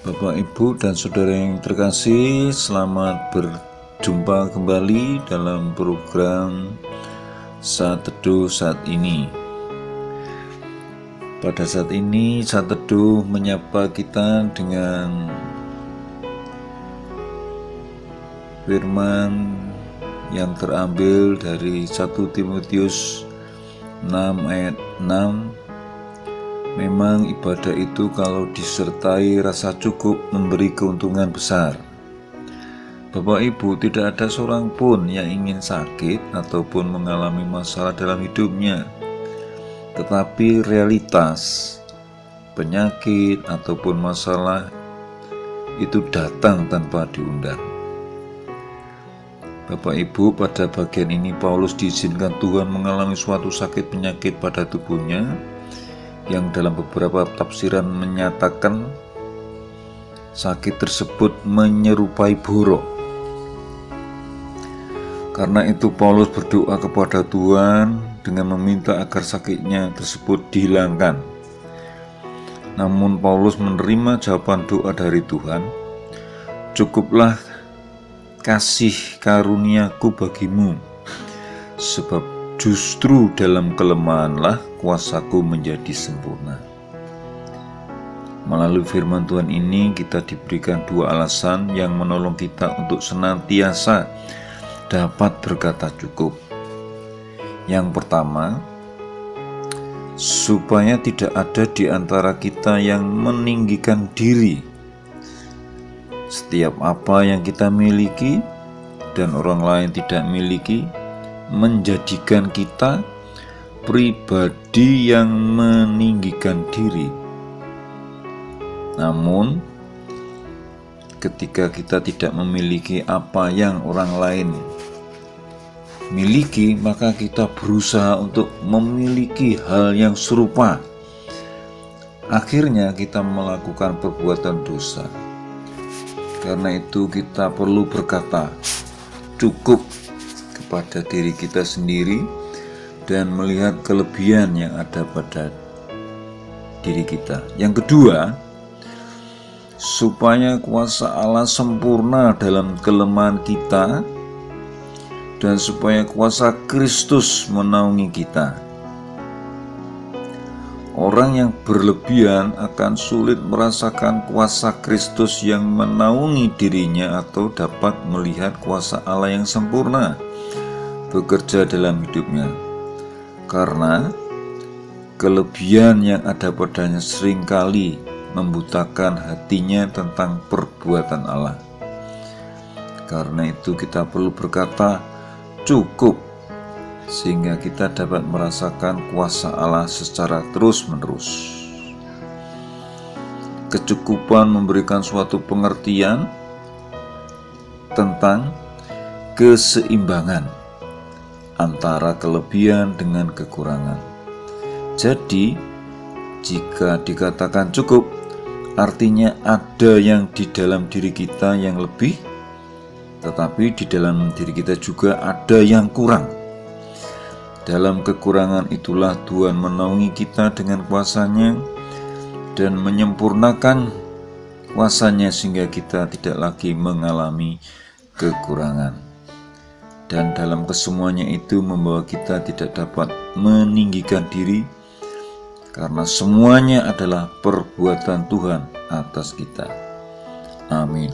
Bapak, Ibu, dan Saudara yang terkasih, selamat berjumpa kembali dalam program Saat Teduh saat ini. Pada saat ini, Saat Teduh menyapa kita dengan firman yang terambil dari 1 Timotius 6 ayat 6. Memang ibadah itu kalau disertai rasa cukup memberi keuntungan besar. Bapak Ibu, tidak ada seorang pun yang ingin sakit ataupun mengalami masalah dalam hidupnya. Tetapi realitas penyakit ataupun masalah itu datang tanpa diundang. Bapak Ibu, pada bagian ini Paulus diizinkan Tuhan mengalami suatu sakit penyakit pada tubuhnya, yang dalam beberapa tafsiran menyatakan sakit tersebut menyerupai borok. Karena itu Paulus berdoa kepada Tuhan dengan meminta agar sakitnya tersebut dihilangkan. Namun Paulus menerima jawaban doa dari Tuhan, "Cukuplah kasih karuniaku bagimu, sebab justru dalam kelemahanlah kuasaku menjadi sempurna." Melalui firman Tuhan ini kita diberikan dua alasan yang menolong kita untuk senantiasa dapat berkata cukup. Yang pertama, supaya tidak ada di antara kita yang meninggikan diri. Setiap apa yang kita miliki dan orang lain tidak miliki menjadikan kita pribadi yang meninggikan diri. Namun, ketika kita tidak memiliki apa yang orang lain miliki, maka kita berusaha untuk memiliki hal yang serupa. Akhirnya kita melakukan perbuatan dosa. Karena itu kita perlu berkata cukup pada diri kita sendiri dan melihat kelebihan yang ada pada diri kita. Yang kedua, supaya kuasa Allah sempurna dalam kelemahan kita dan supaya kuasa Kristus menaungi kita. Orang yang berlebihan akan sulit merasakan kuasa Kristus yang menaungi dirinya atau dapat melihat kuasa Allah yang sempurna bekerja dalam hidupnya, karena kelebihan yang ada padanya seringkali membutakan hatinya tentang perbuatan Allah. Karena itu kita perlu berkata cukup, sehingga kita dapat merasakan kuasa Allah secara terus-menerus. Kecukupan memberikan suatu pengertian tentang keseimbangan antara kelebihan dengan kekurangan. Jadi, jika dikatakan cukup, artinya ada yang di dalam diri kita yang lebih, tetapi di dalam diri kita juga ada yang kurang. Dalam kekurangan itulah Tuhan menaungi kita dengan kuasa-Nya dan menyempurnakan kuasa-Nya sehingga kita tidak lagi mengalami kekurangan. Dan dalam kesemuanya itu membawa kita tidak dapat meninggikan diri, karena semuanya adalah perbuatan Tuhan atas kita. Amin.